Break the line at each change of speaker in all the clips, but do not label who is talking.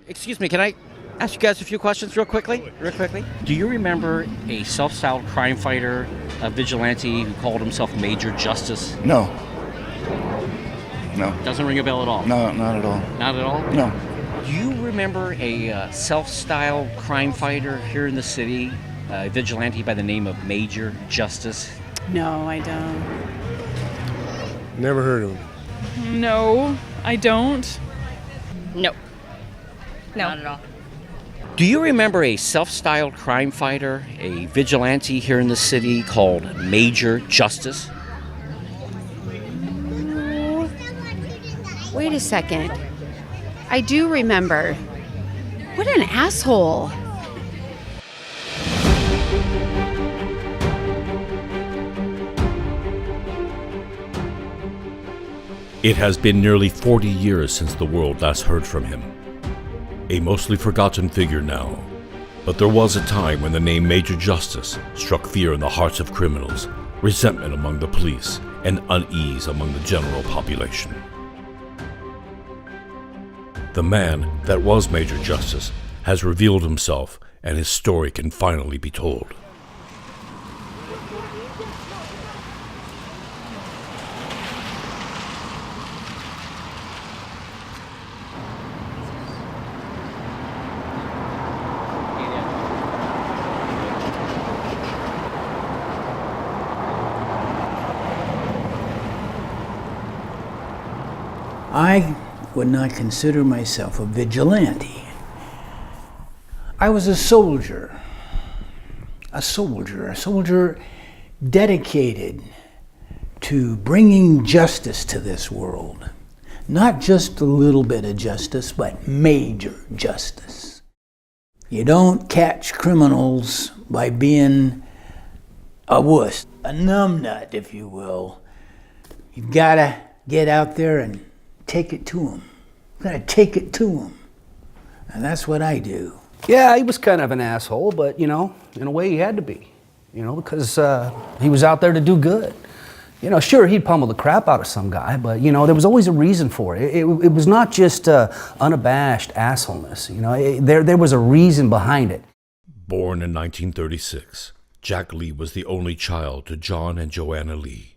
Excuse me, can I ask you guys a few questions real quickly? Real quickly. Do you remember a self-styled crime fighter, a vigilante who called himself Major Justice?
No. No.
Doesn't ring a bell at all?
No, not at all.
Not at all?
No.
Do you remember a self-styled crime fighter here in the city, a vigilante by the name of Major Justice?
No, I don't.
Never heard of him.
No, I don't.
No.
Not at all.
Do you remember a self-styled crime fighter, a vigilante here in the city called Major Justice?
Wait a second. I do remember. What an asshole.
It has been nearly 40 years since the world last heard from him. A mostly forgotten figure now, but there was a time when the name Major Justice struck fear in the hearts of criminals, resentment among the police, and unease among the general population. The man that was Major Justice has revealed himself, and his story can finally be told.
I would not consider myself a vigilante. I was a soldier dedicated to bringing justice to this world. Not just a little bit of justice, but major justice. You don't catch criminals by being a wuss, a numbnut, if you will. You've got to get out there and take it to them. You've got to take it to them. And that's what I do.
Yeah, he was kind of an asshole, but, in a way he had to be, because he was out there to do good. Sure, he'd pummel the crap out of some guy, but, there was always a reason for it. It was not just unabashed assholeness, there was a reason behind it.
Born in 1936, Jack Lee was the only child to John and Joanna Lee.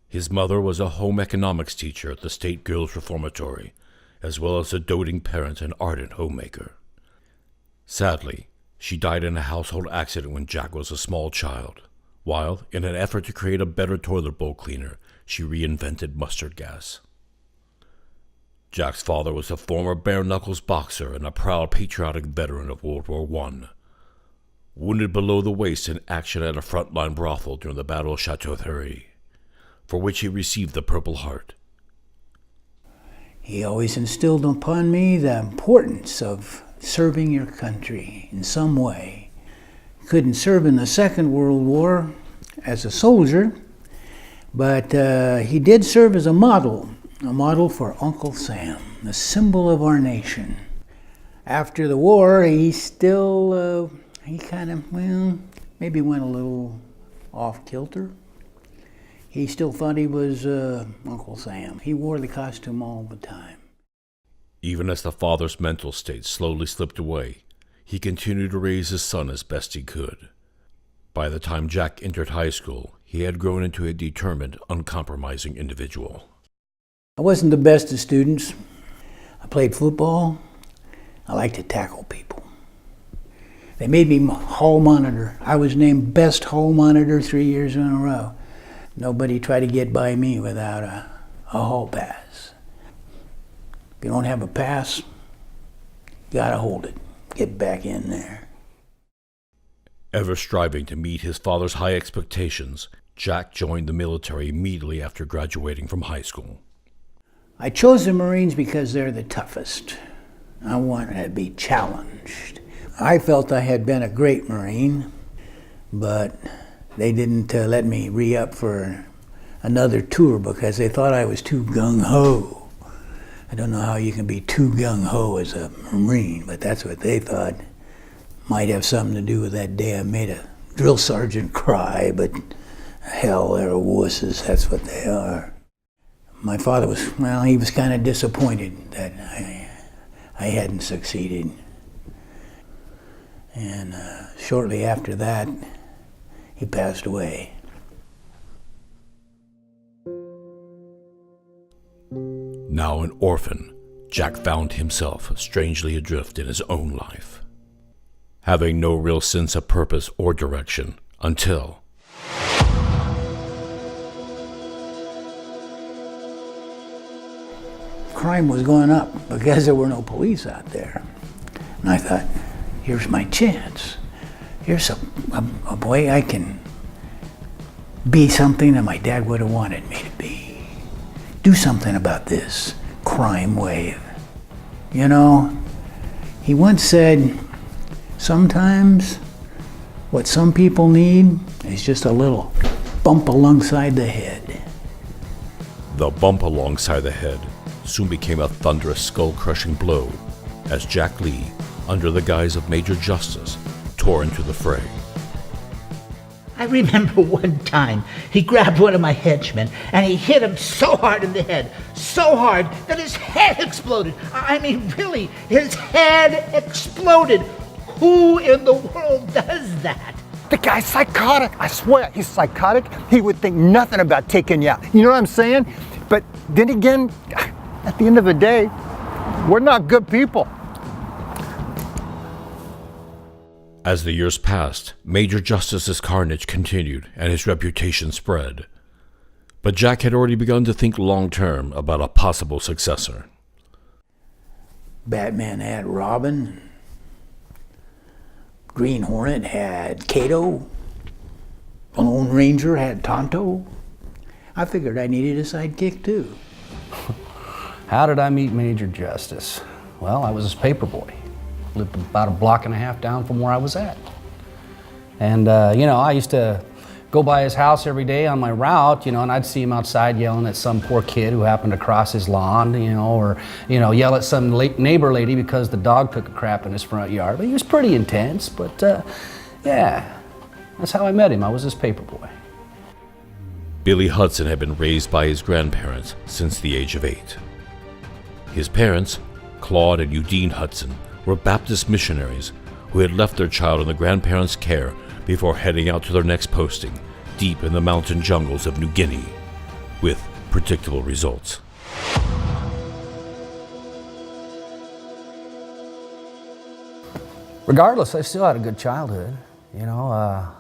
His mother was a home economics teacher at the State Girls Reformatory, as well as a doting parent and ardent homemaker. Sadly, she died in a household accident when Jack was a small child, while, in an effort to create a better toilet bowl cleaner, she reinvented mustard gas. Jack's father was a former bare-knuckles boxer and a proud patriotic veteran of World War I. Wounded below the waist in action at a frontline brothel during the Battle of Chateau Thierry, for which he received the Purple Heart.
He always instilled upon me the importance of serving your country in some way. Couldn't serve in the Second World War as a soldier, but he did serve as a model for Uncle Sam, the symbol of our nation. After the war, he still, maybe went a little off kilter. He still thought he was Uncle Sam. He wore the costume all the time.
Even as the father's mental state slowly slipped away, he continued to raise his son as best he could. By the time Jack entered high school, he had grown into a determined, uncompromising individual.
I wasn't the best of students. I played football. I liked to tackle people. They made me hall monitor. I was named best hall monitor 3 years in a row. Nobody tried to get by me without a hall pass. If you don't have a pass, you gotta hold it. Get back in there.
Ever striving to meet his father's high expectations, Jack joined the military immediately after graduating from high school.
I chose the Marines because they're the toughest. I wanted to be challenged. I felt I had been a great Marine, but they didn't let me re-up for another tour because they thought I was too gung-ho. I don't know how you can be too gung-ho as a Marine, but that's what they thought. Might have something to do with that day I made a drill sergeant cry, but hell, they're wusses, that's what they are. My father was, he was kind of disappointed that I hadn't succeeded. And shortly after that, he passed away.
Now an orphan, Jack found himself strangely adrift in his own life, having no real sense of purpose or direction until
crime was going up because there were no police out there. And I thought, here's my chance. Here's a way I can be something that my dad would have wanted me to be. Do something about this crime wave. You know, he once said, sometimes what some people need is just a little bump alongside the head.
the bump alongside the head soon became a thunderous skull-crushing blow as Jack Lee, under the guise of Major Justice, tore into the fray.
I remember one time he grabbed one of my henchmen and he hit him so hard in the head, so hard that his head exploded. I mean, really, his head exploded. Who in the world does that?
The guy's psychotic. I swear, he's psychotic. He would think nothing about taking you out. You know what I'm saying? But then again, at the end of the day, we're not good people.
As the years passed, Major Justice's carnage continued and his reputation spread. But Jack had already begun to think long-term about a possible successor.
Batman had Robin. Green Hornet had Kato. The Lone Ranger had Tonto. I figured I needed a sidekick too.
How did I meet Major Justice? Well, I was his paperboy. Lived about a block and a half down from where I was at. And, you know, I used to go by his house every day on my route, you know, and I'd see him outside yelling at some poor kid who happened to cross his lawn, you know, or, you know, yell at some neighbor lady because the dog took a crap in his front yard. But he was pretty intense, but, yeah, that's how I met him. I was his paperboy.
Billy Hudson had been raised by his grandparents since the age of 8. His parents, Claude and Eugene Hudson, were Baptist missionaries who had left their child in the grandparents' care before heading out to their next posting deep in the mountain jungles of New Guinea, with predictable results.
Regardless, I still had a good childhood, you know,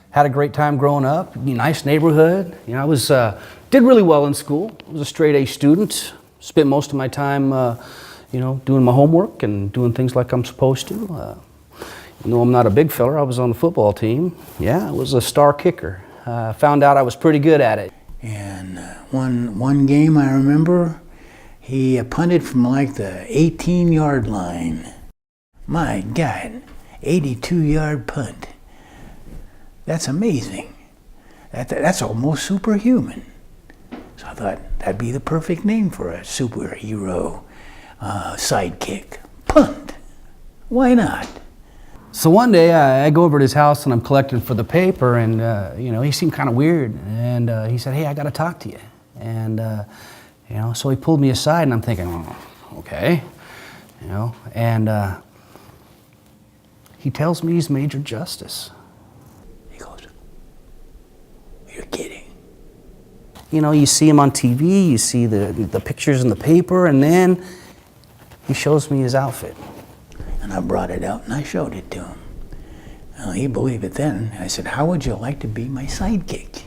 had a great time growing up, nice neighborhood. You know, I was, did really well in school. I was a straight A student, spent most of my time you know, doing my homework and doing things like I'm supposed to. You know, I'm not a big feller. I was on the football team. Yeah, I was a star kicker. Found out I was pretty good at it.
And one game I remember, he punted from like the 18-yard line. My God, 82-yard punt. That's amazing. That's almost superhuman. So I thought that'd be the perfect name for a superhero. Sidekick. Punt. Why not?
So one day I go over to his house and I'm collecting for the paper, and you know, he seemed kind of weird, and he said, "Hey, I got to talk to you." And you know, so he pulled me aside, and I'm thinking, "Oh, okay," you know, and he tells me he's Major Justice.
He goes, "You're kidding."
You know, you see him on TV, you see the pictures in the paper, and then he shows me his outfit.
And I brought it out and I showed it to him. Well, he believed it then. I said, "How would you like to be my sidekick?"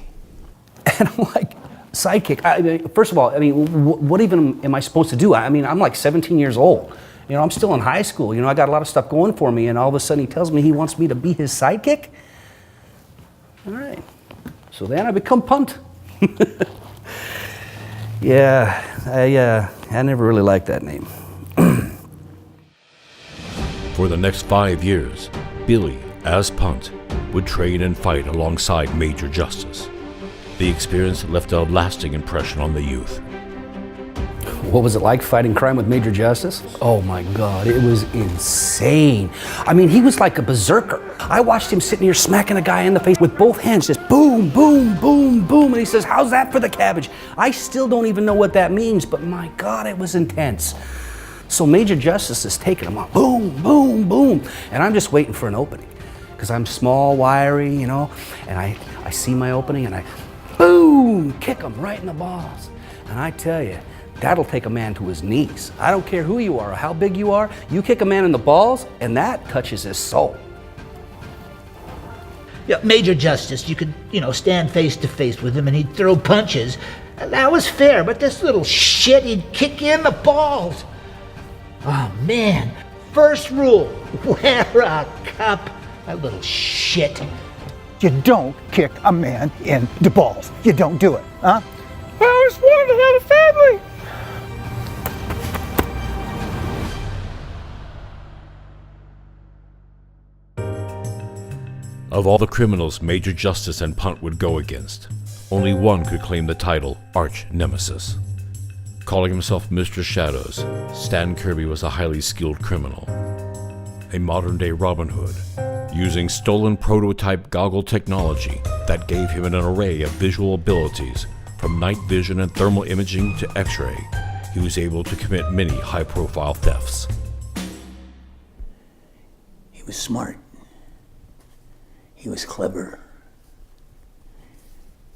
And I'm like, sidekick? I mean, first of all, I mean, what even am I supposed to do? I mean, I'm like 17 years old. You know, I'm still in high school. You know, I got a lot of stuff going for me, and all of a sudden he tells me he wants me to be his sidekick? All right. So then I become Punt. Yeah, I never really liked that name.
For the next 5 years, Billy, as Punt, would train and fight alongside Major Justice. The experience left a lasting impression on the youth.
What was it like fighting crime with Major Justice? Oh my God, it was insane. I mean, he was like a berserker. I watched him sitting here smacking a guy in the face with both hands, just boom, boom, boom, boom, and he says, "How's that for the cabbage?" I still don't even know what that means, but my God, it was intense. So Major Justice is taking them up, boom, boom, boom. And I'm just waiting for an opening. Because I'm small, wiry, you know, and I see my opening and I, boom, kick him right in the balls. And I tell you, that'll take a man to his knees. I don't care who you are or how big you are, you kick a man in the balls and that touches his soul.
Yeah, Major Justice, you could, stand face to face with him and he'd throw punches. That was fair, but this little shit, he'd kick you in the balls. Oh, man. First rule, wear a cup. That little shit.
You don't kick a man in the balls. You don't do it, huh? I always wanted to have a family.
Of all the criminals Major Justice and Punt would go against, only one could claim the title Arch-Nemesis. Calling himself Mr. Shadows, Stan Kirby was a highly skilled criminal, a modern-day Robin Hood, using stolen prototype goggle technology that gave him an array of visual abilities, from night vision and thermal imaging to X-ray. He was able to commit many high-profile thefts.
He was smart. He was clever.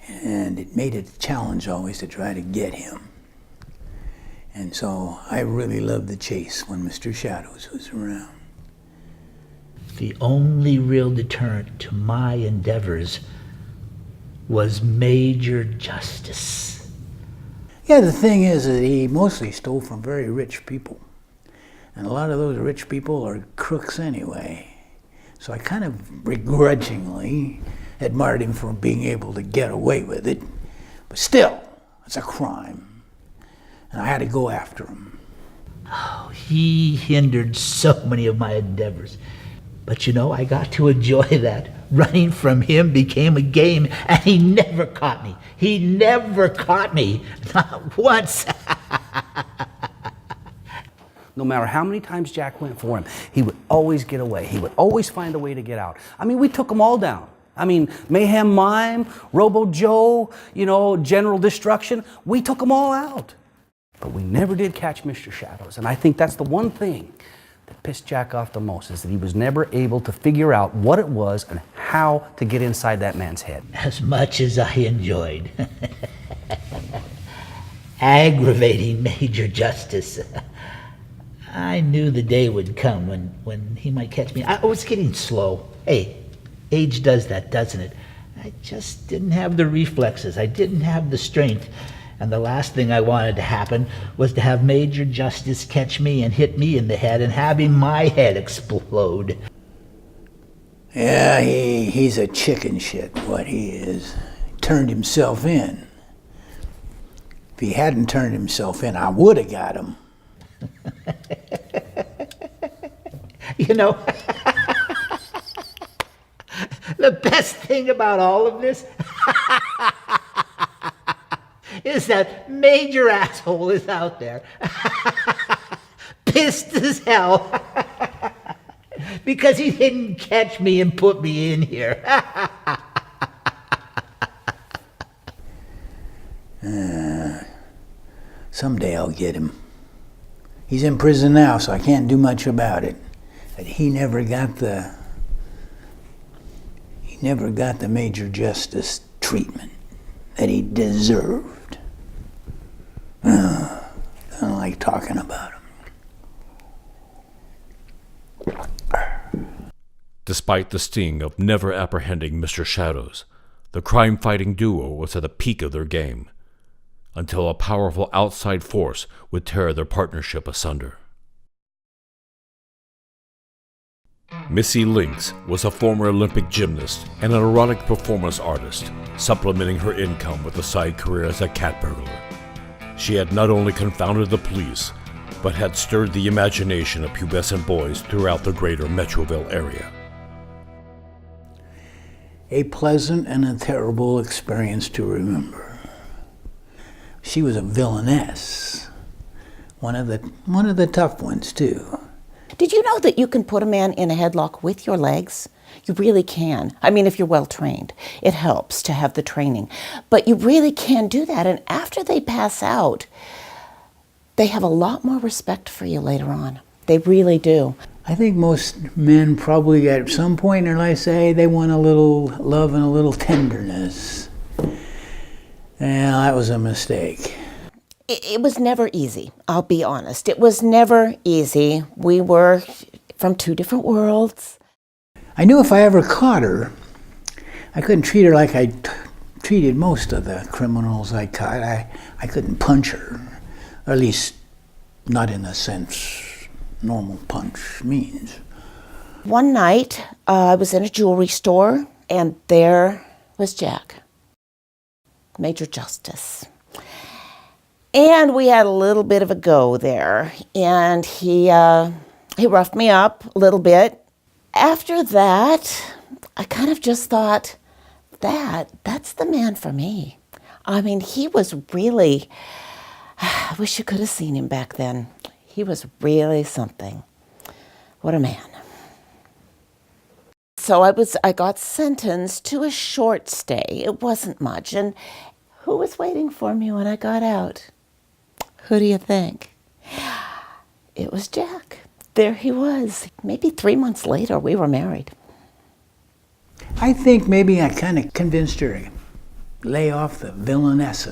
And it made it a challenge always to try to get him. And so I really loved the chase when Mr. Shadows was around.
The only real deterrent to my endeavors was Major Justice.
Yeah, the thing is that he mostly stole from very rich people. And a lot of those rich people are crooks anyway. So I kind of begrudgingly admired him for being able to get away with it. But still, it's a crime. And I had to go after him.
Oh, he hindered so many of my endeavors. But I got to enjoy that. Running from him became a game, and he never caught me. He never caught me. Not once.
No matter how many times Jack went for him, he would always get away. He would always find a way to get out. I mean, we took them all down. I mean, Mayhem Mime, Robo Joe, General Destruction, we took them all out. But we never did catch Mr. Shadows. And I think that's the one thing that pissed Jack off the most, is that he was never able to figure out what it was and how to get inside that man's head.
As much as I enjoyed aggravating Major Justice, I knew the day would come when he might catch me. I was getting slow. Hey, age does that, doesn't it? I just didn't have the reflexes. I didn't have the strength. And the last thing I wanted to happen was to have Major Justice catch me and hit me in the head and having my head explode.
Yeah, he's a chicken shit, what he is. He turned himself in. If he hadn't turned himself in, I would have got him.
The best thing about all of this is that Major Asshole is out there, pissed as hell, because he didn't catch me and put me in here.
Someday I'll get him. He's in prison now, so I can't do much about it. But he never got the Major Justice treatment that he deserved. I don't like talking about him.
Despite the sting of never apprehending Mr. Shadows, the crime-fighting duo was at the peak of their game, until a powerful outside force would tear their partnership asunder. Missy Ling was a former Olympic gymnast and an erotic performance artist, supplementing her income with a side career as a cat burglar. She had not only confounded the police, but had stirred the imagination of pubescent boys throughout the greater Metroville area.
A pleasant and a terrible experience to remember. She was a villainess. One of the tough ones, too.
Did you know that you can put a man in a headlock with your legs? You really can. I mean, if you're well trained. It helps to have the training. But you really can do that. And after they pass out, they have a lot more respect for you later on. They really do.
I think most men probably at some point in their life say they want a little love and a little tenderness. And that was a mistake.
It was never easy, I'll be honest. It was never easy. We were from two different worlds.
I knew if I ever caught her, I couldn't treat her like I treated most of the criminals I caught. I couldn't punch her, or at least not in the sense normal punch means.
One night, I was in a jewelry store, and there was Jack, Major Justice. And we had a little bit of a go there, and he roughed me up a little bit. After that, I kind of just thought, that's the man for me. I mean, he was really, I wish you could have seen him back then. He was really something. What a man. So I got sentenced to a short stay. It wasn't much. And who was waiting for me when I got out? Who do you think? It was Jack. There he was. Maybe 3 months later, we were married.
I think maybe I kind of convinced her to lay off the villainess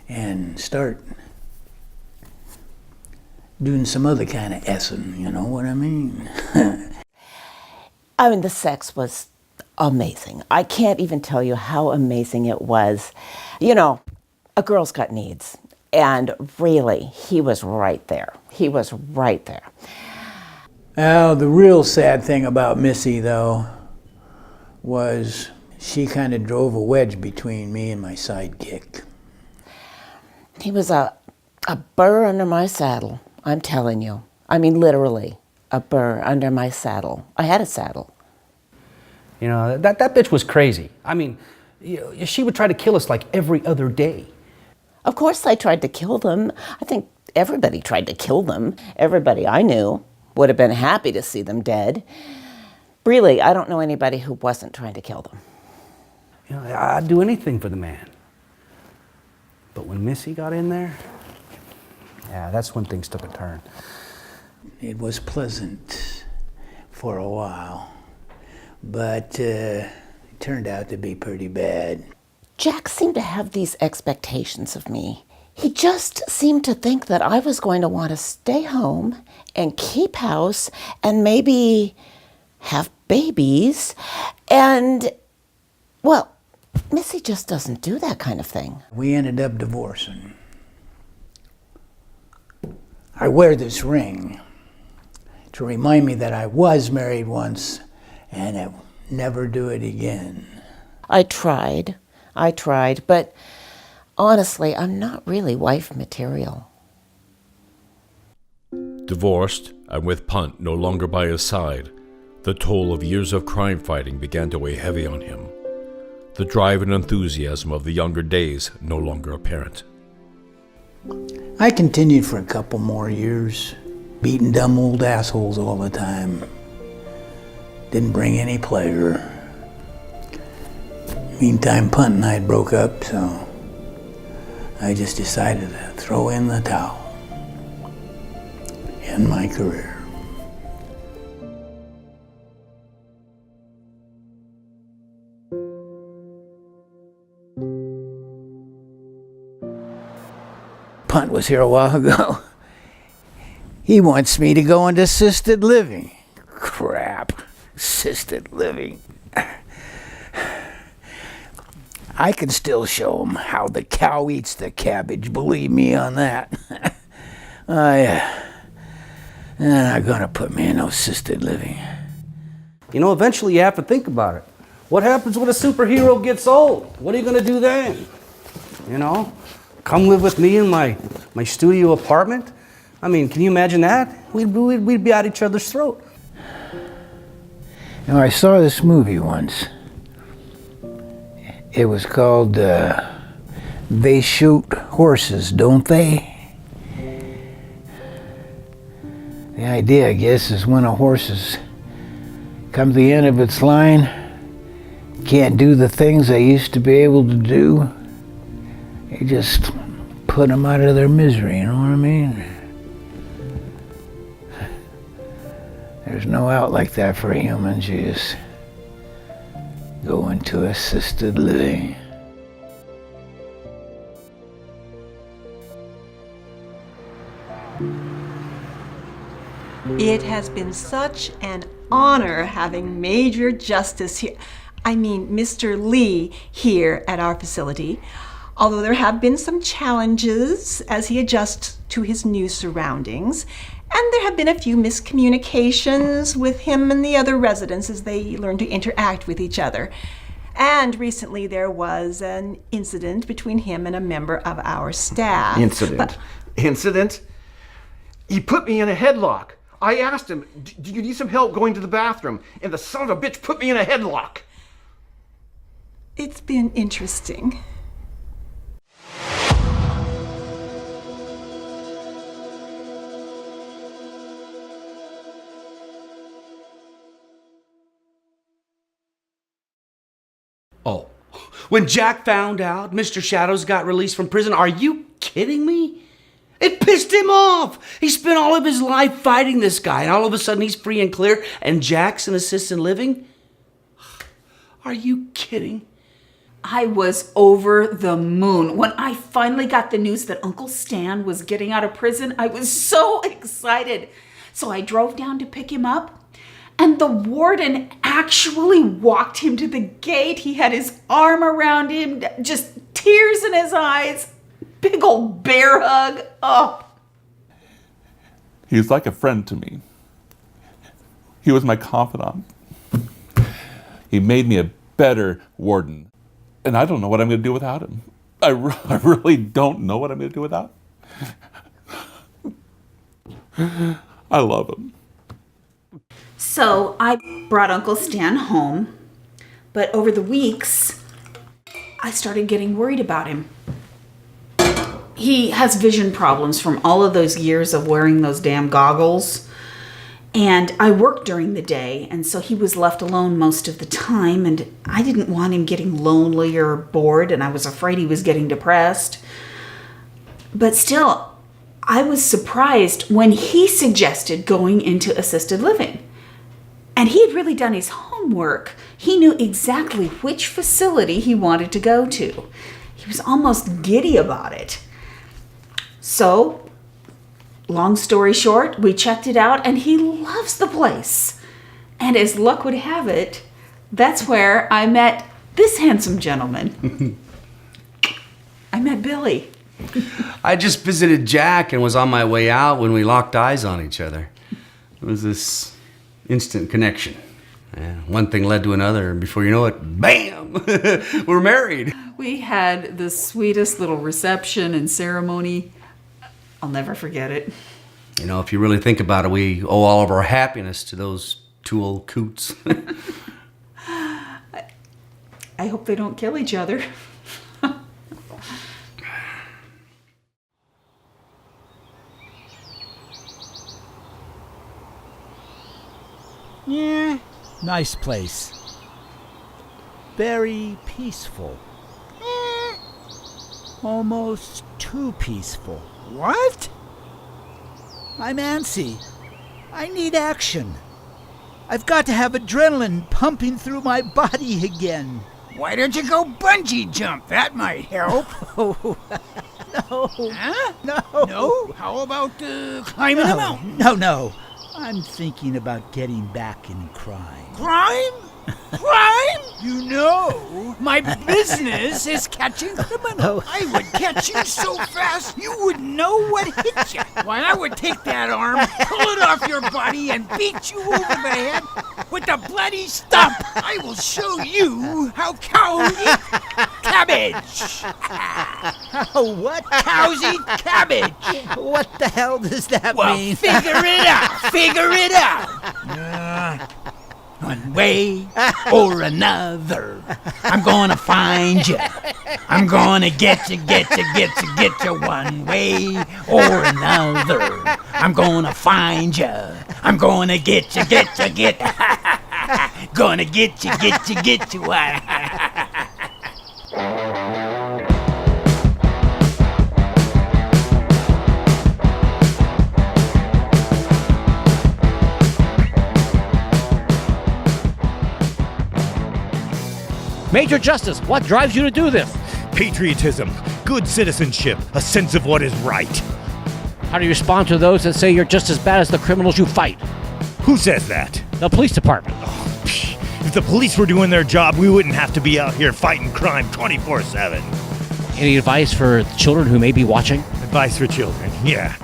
and start doing some other kind of essin', you know what I mean?
I mean, the sex was amazing. I can't even tell you how amazing it was. You know, a girl's got needs. And really, he was right there. He was right there.
Oh, the real sad thing about Missy, though, was she kind of drove a wedge between me and my sidekick.
He was a burr under my saddle, I'm telling you. I mean, literally, a burr under my saddle. I had a saddle.
You know, that bitch was crazy. I mean, she would try to kill us like every other day.
Of course I tried to kill them. I think everybody tried to kill them. Everybody I knew would have been happy to see them dead. Really, I don't know anybody who wasn't trying to kill them.
You know, I'd do anything for the man. But when Missy got in there, yeah, that's when things took a turn.
It was pleasant for a while, but it turned out to be pretty bad.
Jack seemed to have these expectations of me. He just seemed to think that I was going to want to stay home and keep house and maybe have babies. And, well, Missy just doesn't do that kind of thing.
We ended up divorcing. I wear this ring to remind me that I was married once and I'll never do it again.
I tried, but honestly, I'm not really wife material.
Divorced, and with Punt no longer by his side, the toll of years of crime fighting began to weigh heavy on him. The drive and enthusiasm of the younger days no longer apparent.
I continued for a couple more years, beating dumb old assholes all the time. Didn't bring any pleasure. Meantime, Punt and I had broke up, so I just decided to throw in the towel. End my career. Punt was here a while ago. He wants me to go into assisted living. Crap, assisted living. I can still show him how the cow eats the cabbage, believe me on that. They're not gonna put me in no assisted living.
You know, eventually you have to think about it. What happens when a superhero gets old? What are you gonna do then? You know? Come live with me in my studio apartment? I mean, can you imagine that? We'd be at each other's throat.
You know, I saw this movie once. It was called They Shoot Horses, Don't They? The idea, I guess, is when a horse is come to the end of its line, can't do the things they used to be able to do, they just put them out of their misery, you know what I mean? There's no out like that for humans. You just go into assisted living.
It has been such an honor having Major Justice here. I mean, Mr. Lee here at our facility. Although there have been some challenges as he adjusts to his new surroundings, and there have been a few miscommunications with him and the other residents as they learn to interact with each other. And recently there was an incident between him and a member of our staff.
Incident? He put me in a headlock. I asked him, do you need some help going to the bathroom? And the son of a bitch put me in a headlock.
It's been interesting.
Oh, when Jack found out Mr. Shadows got released from prison, are you kidding me? It pissed him off. He spent all of his life fighting this guy, and all of a sudden he's free and clear, and Jack's in assisted living? Are you kidding?
I was over the moon. When I finally got the news that Uncle Stan was getting out of prison, I was so excited. So I drove down to pick him up, and the warden actually walked him to the gate. He had his arm around him, just tears in his eyes. Big old bear hug. Oh.
He was like a friend to me. He was my confidant. He made me a better warden. And I don't know what I'm going to do without him. I really don't know what I'm going to do without him. I love him.
So I brought Uncle Stan home, but over the weeks, I started getting worried about him. He has vision problems from all of those years of wearing those damn goggles. And I worked during the day, and so he was left alone most of the time, and I didn't want him getting lonely or bored, and I was afraid he was getting depressed. But still, I was surprised when he suggested going into assisted living. And he had really done his homework. He knew exactly which facility he wanted to go to. He was almost giddy about it. So, long story short, we checked it out, and he loves the place. And as luck would have it, that's where I met this handsome gentleman. I met Billy.
I just visited Jack and was on my way out when we locked eyes on each other. It was this instant connection. One thing led to another, and before you know it, bam! We're married.
We had the sweetest little reception and ceremony. I'll never forget it.
You know, if you really think about it, we owe all of our happiness to those two old coots.
I hope they don't kill each other.
Yeah, nice place. Very peaceful. Almost too peaceful. What? I'm antsy. I need action. I've got to have adrenaline pumping through my body again.
Why don't you go bungee jump? That might help.
Oh, no.
Huh?
No.
No? How about climbing a mountain?
No. I'm thinking about getting back in crime.
Crime? Crime? You know, my business is catching criminals. I would catch you so fast you wouldn't know what hit you. Why, I would take that arm, pull it off your body, and beat you over the head with a bloody stump. I will show you how cows eat cabbage.
How what?
Cows eat cabbage.
What the hell does that mean?
Figure it out. Figure it out. One way or another, I'm gonna find you. I'm gonna get you one way or another. I'm gonna find you. I'm gonna get you. Gonna get you.
Major Justice, what drives you to do this?
Patriotism, good citizenship, a sense of what is right.
How do you respond to those that say you're just as bad as the criminals you fight?
Who says that?
The police department.
If the police were doing their job, we wouldn't have to be out here fighting crime 24/7.
Any advice for children who may be watching?
Advice for children, yeah.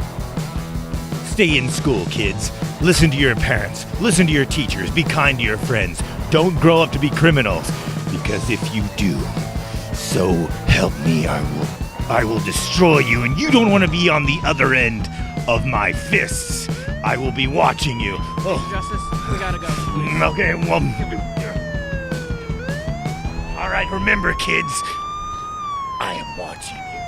Stay in school, kids. Listen to your parents. Listen to your teachers. Be kind to your friends. Don't grow up to be criminals. Because if you do, so help me, I will destroy you, and you don't want to be on the other end of my fists. I will be watching you. Oh.
Justice, we gotta go.
Okay, well... All right, remember, kids, I am watching you.